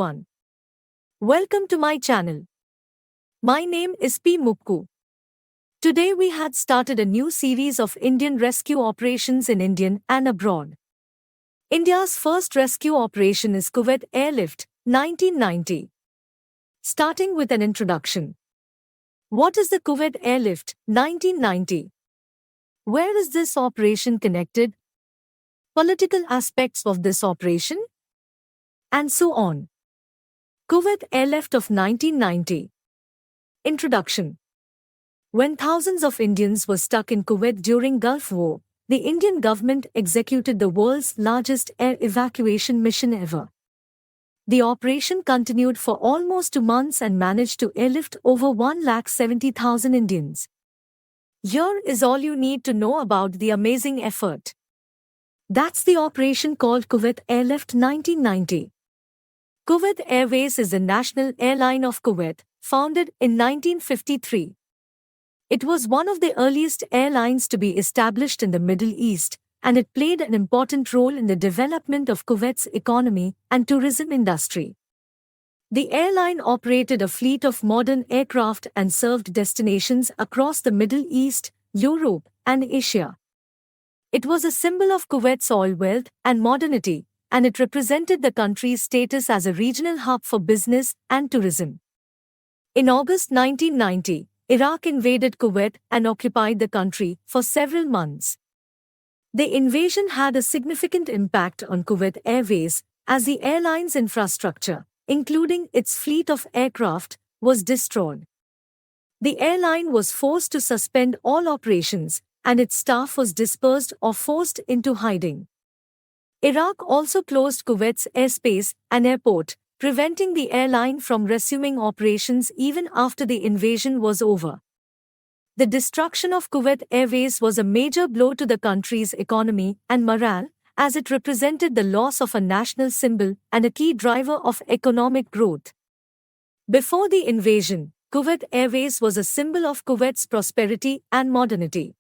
everyone. Welcome to my channel. My name is Pmukku. Today we had started a new series of Indian rescue operations in India and abroad. India's first rescue operation is Kuwait Airlift, 1990. Starting with an introduction. What is the Kuwait Airlift, 1990? Where is this operation connected? Political aspects of this operation? And so on. Kuwait Airlift of 1990. Introduction. When thousands of Indians were stuck in Kuwait during Gulf War, the Indian government executed the world's largest air evacuation mission ever. The operation continued for almost 2 months and managed to airlift over 170,000 Indians. Here is all you need to know about the amazing effort. That's the operation called Kuwait Airlift 1990. Kuwait Airways is the national airline of Kuwait, founded in 1953. It was one of the earliest airlines to be established in the Middle East, and it played an important role in the development of Kuwait's economy and tourism industry. The airline operated a fleet of modern aircraft and served destinations across the Middle East, Europe, and Asia. It was a symbol of Kuwait's oil wealth and modernity, and it represented the country's status as a regional hub for business and tourism. In August 1990, Iraq invaded Kuwait and occupied the country for several months. The invasion had a significant impact on Kuwait Airways, as the airline's infrastructure, including its fleet of aircraft, was destroyed. The airline was forced to suspend all operations, and its staff was dispersed or forced into hiding. Iraq also closed Kuwait's airspace and airport, preventing the airline from resuming operations even after the invasion was over. The destruction of Kuwait Airways was a major blow to the country's economy and morale, as it represented the loss of a national symbol and a key driver of economic growth. Before the invasion, Kuwait Airways was a symbol of Kuwait's prosperity and modernity.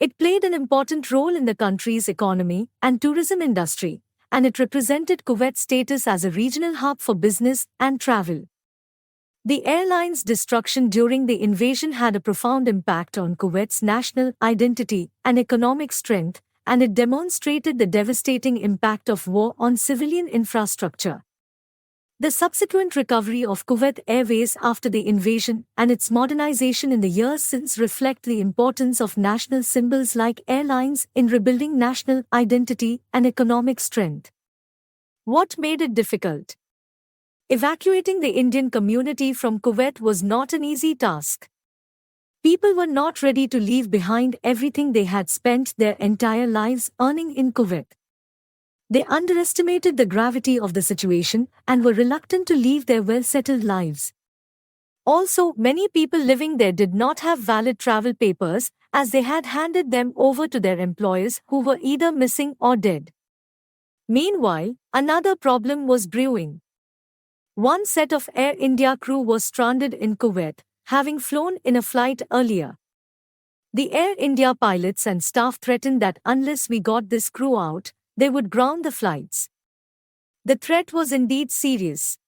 It played an important role in the country's economy and tourism industry, and it represented Kuwait's status as a regional hub for business and travel. The airline's destruction during the invasion had a profound impact on Kuwait's national identity and economic strength, and it demonstrated the devastating impact of war on civilian infrastructure. The subsequent recovery of Kuwait Airways after the invasion and its modernization in the years since reflect the importance of national symbols like airlines in rebuilding national identity and economic strength. What made it difficult? Evacuating the Indian community from Kuwait was not an easy task. People were not ready to leave behind everything they had spent their entire lives earning in Kuwait. They underestimated the gravity of the situation and were reluctant to leave their well-settled lives. Also, many people living there did not have valid travel papers, as they had handed them over to their employers who were either missing or dead. Meanwhile, another problem was brewing. One set of Air India crew was stranded in Kuwait, having flown in a flight earlier. The Air India pilots and staff threatened that unless we got this crew out, they would ground the flights. The threat was indeed serious.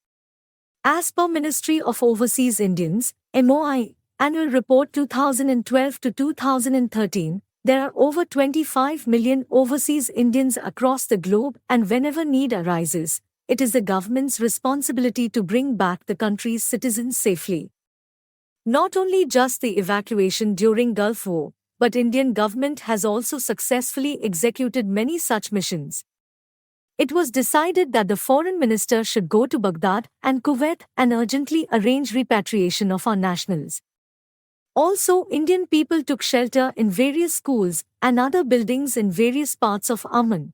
As per Ministry of Overseas Indians, MOI, Annual Report 2012 to 2013, there are over 25 million overseas Indians across the globe, and whenever need arises, it is the government's responsibility to bring back the country's citizens safely. Not only just the evacuation during Gulf War, but Indian government has also successfully executed many such missions. It was decided that the foreign minister should go to Baghdad and Kuwait and urgently arrange repatriation of our nationals. Also, Indian people took shelter in various schools and other buildings in various parts of Amman.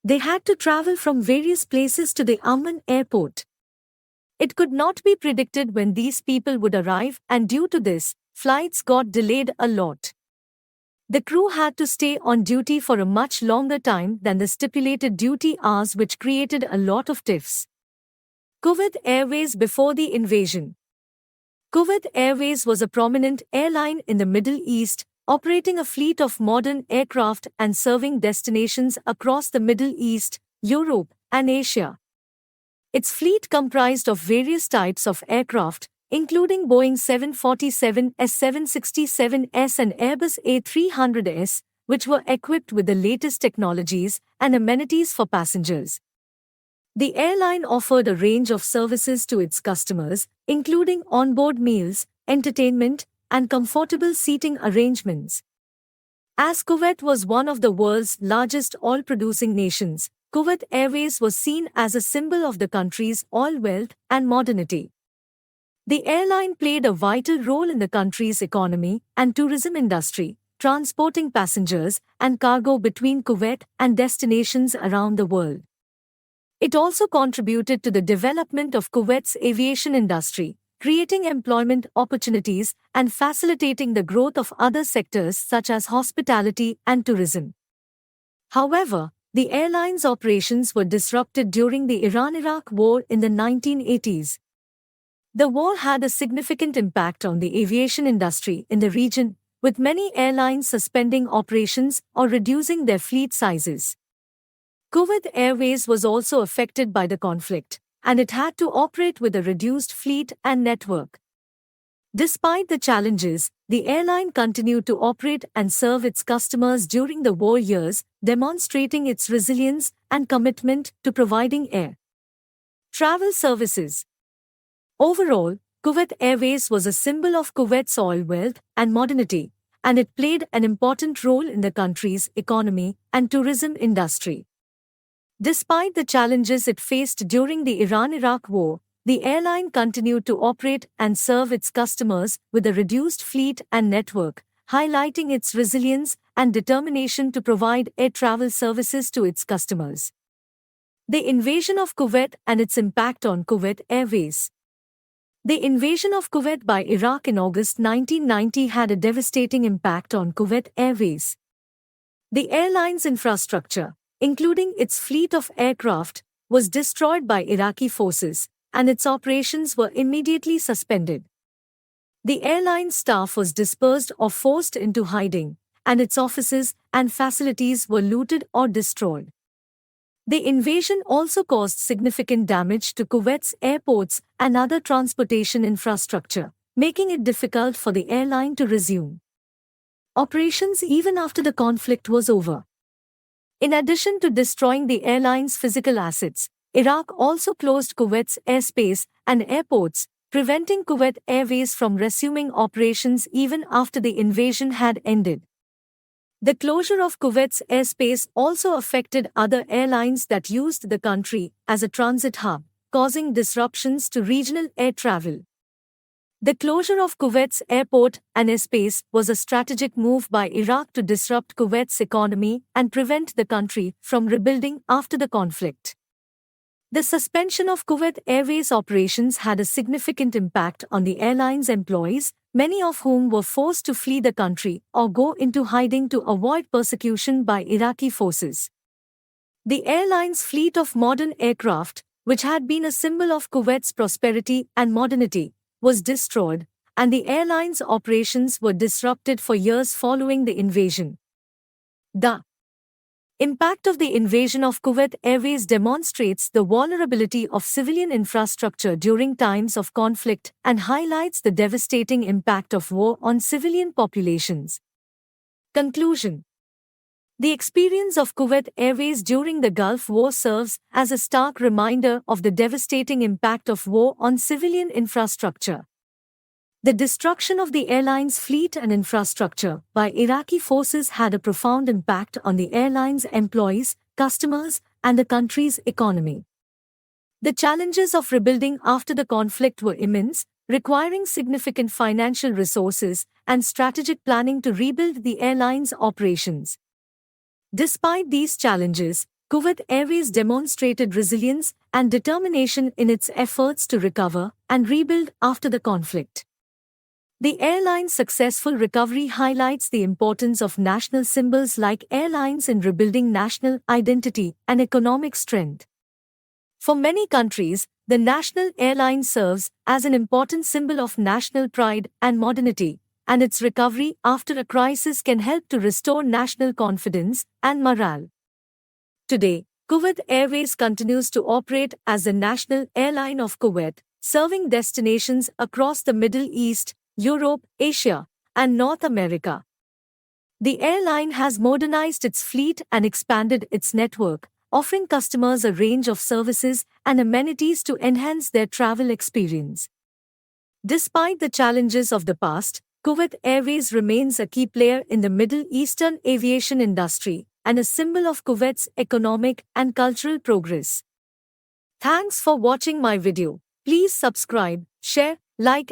They had to travel from various places to the Amman airport. It could not be predicted when these people would arrive, and due to this, flights got delayed a lot. The crew had to stay on duty for a much longer time than the stipulated duty hours, which created a lot of tiffs. Kuwait Airways before the invasion. Kuwait Airways was a prominent airline in the Middle East, operating a fleet of modern aircraft and serving destinations across the Middle East, Europe, and Asia. Its fleet comprised of various types of aircraft, including Boeing 747s, 767s and Airbus A300s, which were equipped with the latest technologies and amenities for passengers. The airline offered a range of services to its customers, including onboard meals, entertainment, and comfortable seating arrangements. As Kuwait was one of the world's largest oil-producing nations, Kuwait Airways was seen as a symbol of the country's oil wealth and modernity. The airline played a vital role in the country's economy and tourism industry, transporting passengers and cargo between Kuwait and destinations around the world. It also contributed to the development of Kuwait's aviation industry, creating employment opportunities and facilitating the growth of other sectors such as hospitality and tourism. However, the airline's operations were disrupted during the Iran-Iraq War in the 1980s. The war had a significant impact on the aviation industry in the region, with many airlines suspending operations or reducing their fleet sizes. Kuwait Airways was also affected by the conflict, and it had to operate with a reduced fleet and network. Despite the challenges, the airline continued to operate and serve its customers during the war years, demonstrating its resilience and commitment to providing air travel services. Overall, Kuwait Airways was a symbol of Kuwait's oil wealth and modernity, and it played an important role in the country's economy and tourism industry. Despite the challenges it faced during the Iran-Iraq War, the airline continued to operate and serve its customers with a reduced fleet and network, highlighting its resilience and determination to provide air travel services to its customers. The invasion of Kuwait and its impact on Kuwait Airways. The invasion of Kuwait by Iraq in August 1990 had a devastating impact on Kuwait Airways. The airline's infrastructure, including its fleet of aircraft, was destroyed by Iraqi forces, and its operations were immediately suspended. The airline's staff was dispersed or forced into hiding, and its offices and facilities were looted or destroyed. The invasion also caused significant damage to Kuwait's airports and other transportation infrastructure, making it difficult for the airline to resume operations even after the conflict was over. In addition to destroying the airline's physical assets, Iraq also closed Kuwait's airspace and airports, preventing Kuwait Airways from resuming operations even after the invasion had ended. The closure of Kuwait's airspace also affected other airlines that used the country as a transit hub, causing disruptions to regional air travel. The closure of Kuwait's airport and airspace was a strategic move by Iraq to disrupt Kuwait's economy and prevent the country from rebuilding after the conflict. The suspension of Kuwait Airways operations had a significant impact on the airline's employees, many of whom were forced to flee the country or go into hiding to avoid persecution by Iraqi forces. The airline's fleet of modern aircraft, which had been a symbol of Kuwait's prosperity and modernity, was destroyed, and the airline's operations were disrupted for years following the invasion. The impact of the invasion of Kuwait Airways demonstrates the vulnerability of civilian infrastructure during times of conflict and highlights the devastating impact of war on civilian populations. Conclusion. The experience of Kuwait Airways during the Gulf War serves as a stark reminder of the devastating impact of war on civilian infrastructure. The destruction of the airline's fleet and infrastructure by Iraqi forces had a profound impact on the airline's employees, customers, and the country's economy. The challenges of rebuilding after the conflict were immense, requiring significant financial resources and strategic planning to rebuild the airline's operations. Despite these challenges, Kuwait Airways demonstrated resilience and determination in its efforts to recover and rebuild after the conflict. The airline's successful recovery highlights the importance of national symbols like airlines in rebuilding national identity and economic strength. For many countries, the national airline serves as an important symbol of national pride and modernity, and its recovery after a crisis can help to restore national confidence and morale. Today, Kuwait Airways continues to operate as the national airline of Kuwait, serving destinations across the Middle East, Europe, Asia, and North America. The airline has modernized its fleet and expanded its network, offering customers a range of services and amenities to enhance their travel experience. Despite the challenges of the past, Kuwait Airways remains a key player in the Middle Eastern aviation industry and a symbol of Kuwait's economic and cultural progress. Thanks for watching my video. Please subscribe, share, like,